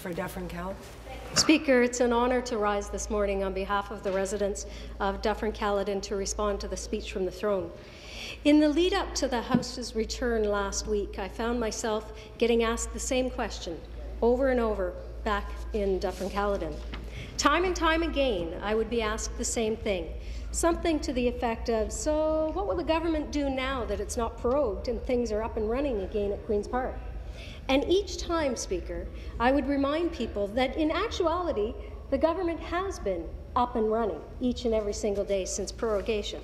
for Dufferin-Caledon. Speaker, it's an honour to rise this morning on behalf of the residents of Dufferin-Caledon to respond to the speech from the throne. In the lead-up to the House's return last week, I found myself getting asked the same question over and over back in Dufferin-Caledon. Time and time again, I would be asked the same thing, something to the effect of, so what will the government do now that it's not prorogued and things are up and running again at Queen's Park? And each time, Speaker, I would remind people that in actuality, the government has been up and running each and every single day since prorogation.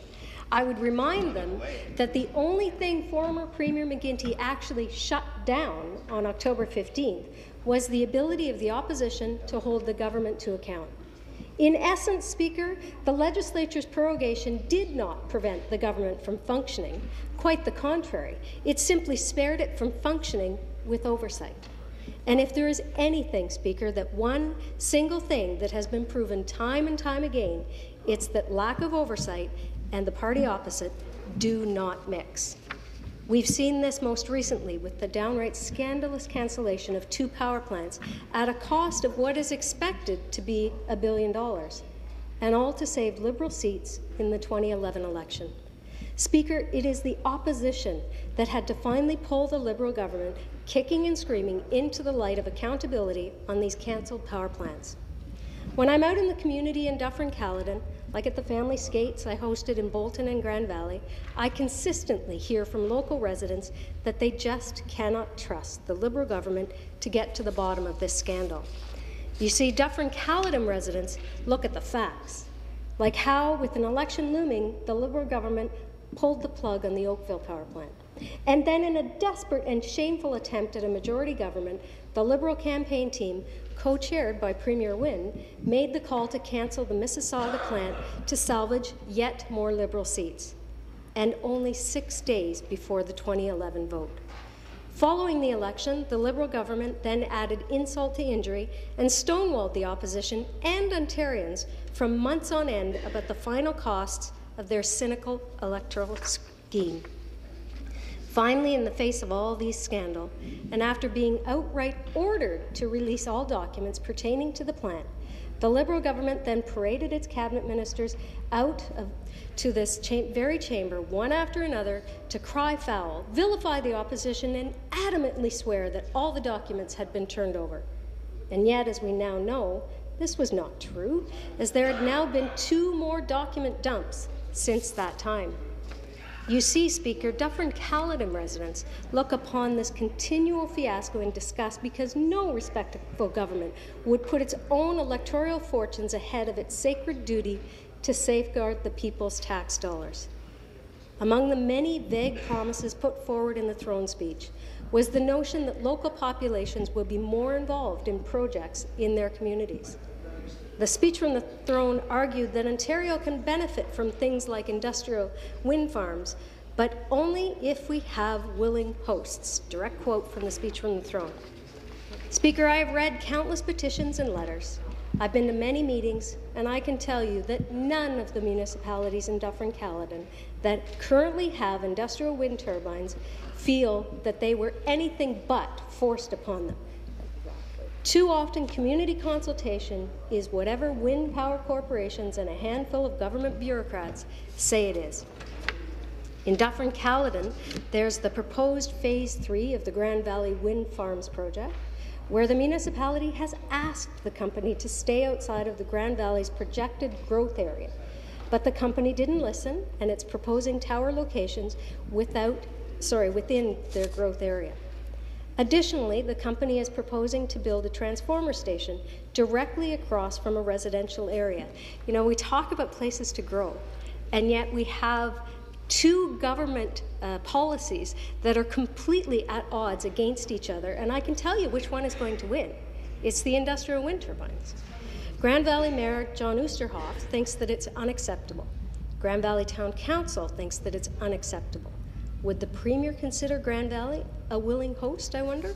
I would remind them that the only thing former Premier McGuinty actually shut down on October 15th was the ability of the opposition to hold the government to account. In essence, Speaker, the legislature's prorogation did not prevent the government from functioning. Quite the contrary. It simply spared it from functioning with oversight. And if there is anything, Speaker, that one single thing that has been proven time and time again, it's that lack of oversight and the party opposite do not mix. We've seen this most recently with the downright scandalous cancellation of 2 power plants at a cost of what is expected to be $1 billion, and all to save Liberal seats in the 2011 election. Speaker, it is the opposition that had to finally pull the Liberal government kicking and screaming into the light of accountability on these cancelled power plants. When I'm out in the community in Dufferin-Caledon, like at the family skates I hosted in Bolton and Grand Valley, I consistently hear from local residents that they just cannot trust the Liberal government to get to the bottom of this scandal. You see, Dufferin-Caledon residents look at the facts, like how, with an election looming, the Liberal government pulled the plug on the Oakville power plant. And then, in a desperate and shameful attempt at a majority government, the Liberal campaign team, co-chaired by Premier Wynne, made the call to cancel the Mississauga plant to salvage yet more Liberal seats, and only 6 days before the 2011 vote. Following the election, the Liberal government then added insult to injury and stonewalled the opposition and Ontarians for months on end about the final costs of their cynical electoral scheme. Finally, in the face of all these scandal, and after being outright ordered to release all documents pertaining to the plant, the Liberal government then paraded its cabinet ministers out to this very chamber, one after another, to cry foul, vilify the opposition, and adamantly swear that all the documents had been turned over. And yet, as we now know, this was not true, as there had now been 2 more document dumps since that time. You see, Speaker, Dufferin-Caledon residents look upon this continual fiasco in disgust because no respectable government would put its own electoral fortunes ahead of its sacred duty to safeguard the people's tax dollars. Among the many vague promises put forward in the throne speech was the notion that local populations would be more involved in projects in their communities. The speech from the throne argued that Ontario can benefit from things like industrial wind farms, but only if we have willing hosts. Direct quote from the speech from the throne. Speaker, I have read countless petitions and letters. I've been to many meetings, and I can tell you that none of the municipalities in Dufferin-Caledon that currently have industrial wind turbines feel that they were anything but forced upon them. Too often, community consultation is whatever wind power corporations and a handful of government bureaucrats say it is. In Dufferin-Caledon, there's the proposed Phase 3 of the Grand Valley Wind Farms project, where the municipality has asked the company to stay outside of the Grand Valley's projected growth area. But the company didn't listen, and it's proposing tower locations within their growth area. Additionally, the company is proposing to build a transformer station directly across from a residential area. You know, we talk about places to grow, and yet we have 2 government policies that are completely at odds against each other, and I can tell you which one is going to win. It's the industrial wind turbines. Grand Valley Mayor John Oosterhoff thinks that it's unacceptable. Grand Valley Town Council thinks that it's unacceptable. Would the Premier consider Grand Valley a willing host, I wonder?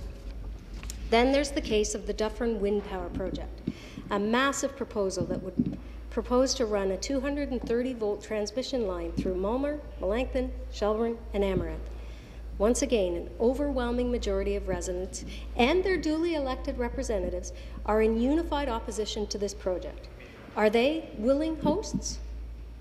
Then there's the case of the Dufferin Wind Power Project, a massive proposal that would propose to run a 230-volt transmission line through Mulmer, Melanchthon, Shelburne, and Amaranth. Once again, an overwhelming majority of residents and their duly elected representatives are in unified opposition to this project. Are they willing hosts?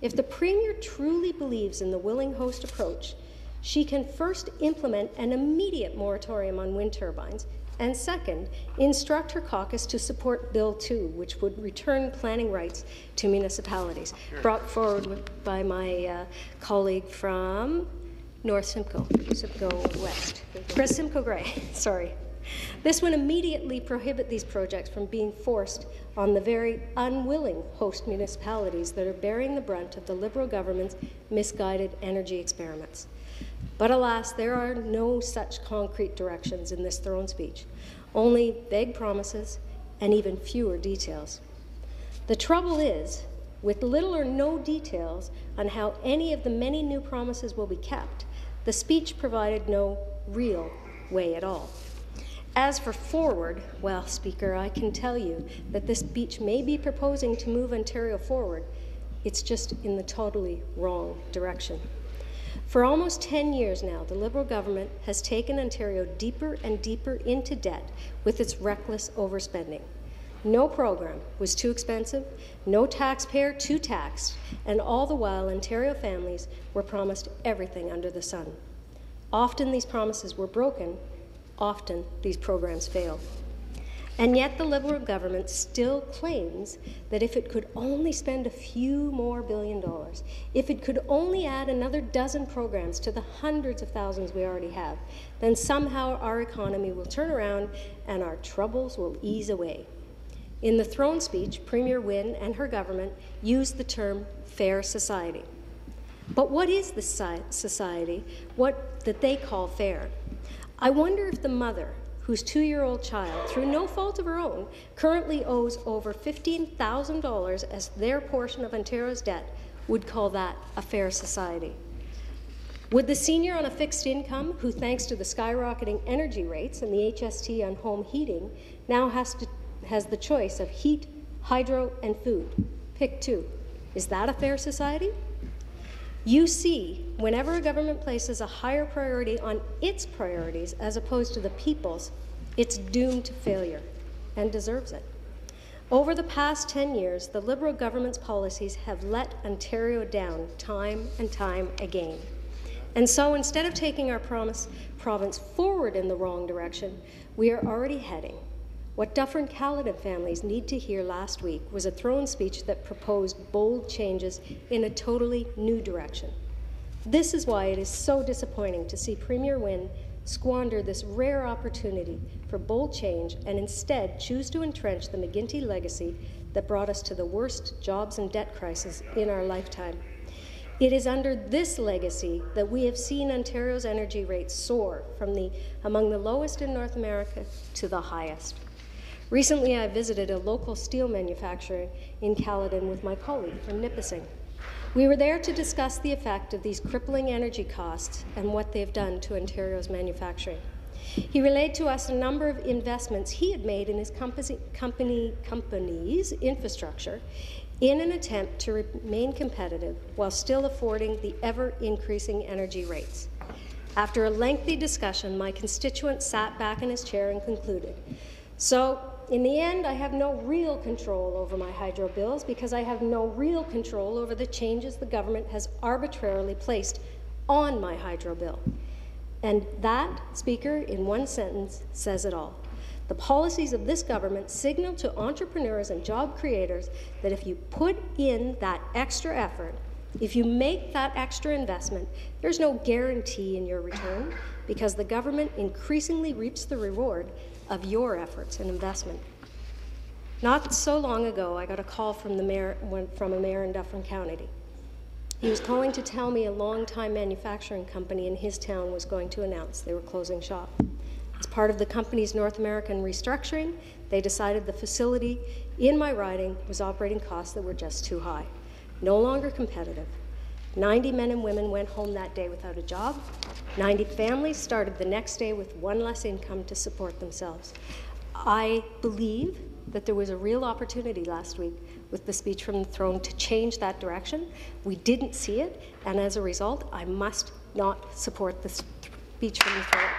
If the Premier truly believes in the willing host approach, she can first implement an immediate moratorium on wind turbines, and second, instruct her caucus to support Bill 2, which would return planning rights to municipalities, brought forward by my colleague from North Simcoe West, Simcoe Grey, sorry. This would immediately prohibit these projects from being forced on the very unwilling host municipalities that are bearing the brunt of the Liberal government's misguided energy experiments. But alas, there are no such concrete directions in this throne speech, only vague promises and even fewer details. The trouble is, with little or no details on how any of the many new promises will be kept, the speech provided no real way at all. As for forward, well, Speaker, I can tell you that this speech may be proposing to move Ontario forward. It's just in the totally wrong direction. For almost 10 years now, the Liberal government has taken Ontario deeper and deeper into debt with its reckless overspending. No program was too expensive, no taxpayer too taxed, and all the while Ontario families were promised everything under the sun. Often these promises were broken, often these programs failed. And yet the Liberal government still claims that if it could only spend a few more $1 billion, if it could only add another dozen programs to the hundreds of thousands we already have, then somehow our economy will turn around and our troubles will ease away. In the throne speech, Premier Wynne and her government used the term fair society. But what is the society that they call fair? I wonder if the mother whose 2-year-old child, through no fault of her own, currently owes over $15,000 as their portion of Ontario's debt, would call that a fair society. Would the senior on a fixed income, who thanks to the skyrocketing energy rates and the HST on home heating, now has the choice of heat, hydro, and food, pick two, is that a fair society? You see, whenever a government places a higher priority on its priorities as opposed to the people's, it's doomed to failure and deserves it. Over the past 10 years, the Liberal government's policies have let Ontario down time and time again. And so instead of taking our province forward in the wrong direction, we are already heading. What Dufferin-Caledon families need to hear last week was a throne speech that proposed bold changes in a totally new direction. This is why it is so disappointing to see Premier Wynne squander this rare opportunity for bold change and instead choose to entrench the McGuinty legacy that brought us to the worst jobs and debt crisis in our lifetime. It is under this legacy that we have seen Ontario's energy rates soar from among the lowest in North America to the highest. Recently, I visited a local steel manufacturer in Caledon with my colleague from Nipissing. We were there to discuss the effect of these crippling energy costs and what they've done to Ontario's manufacturing. He relayed to us a number of investments he had made in his company's infrastructure in an attempt to remain competitive while still affording the ever-increasing energy rates. After a lengthy discussion, my constituent sat back in his chair and concluded, "So, in the end, I have no real control over my hydro bills because I have no real control over the changes the government has arbitrarily placed on my hydro bill." And that, Speaker, in one sentence, says it all. The policies of this government signal to entrepreneurs and job creators that if you put in that extra effort, if you make that extra investment, there's no guarantee in your return because the government increasingly reaps the reward of your efforts and investment. Not so long ago, I got a call from a mayor in Dufferin-County. He was calling to tell me a long-time manufacturing company in his town was going to announce they were closing shop. As part of the company's North American restructuring, they decided the facility in my riding was operating costs that were just too high, no longer competitive. 90 men and women went home that day without a job. 90 families started the next day with one less income to support themselves. I believe that there was a real opportunity last week with the speech from the throne to change that direction. We didn't see it, and as a result, I must not support this speech from the throne.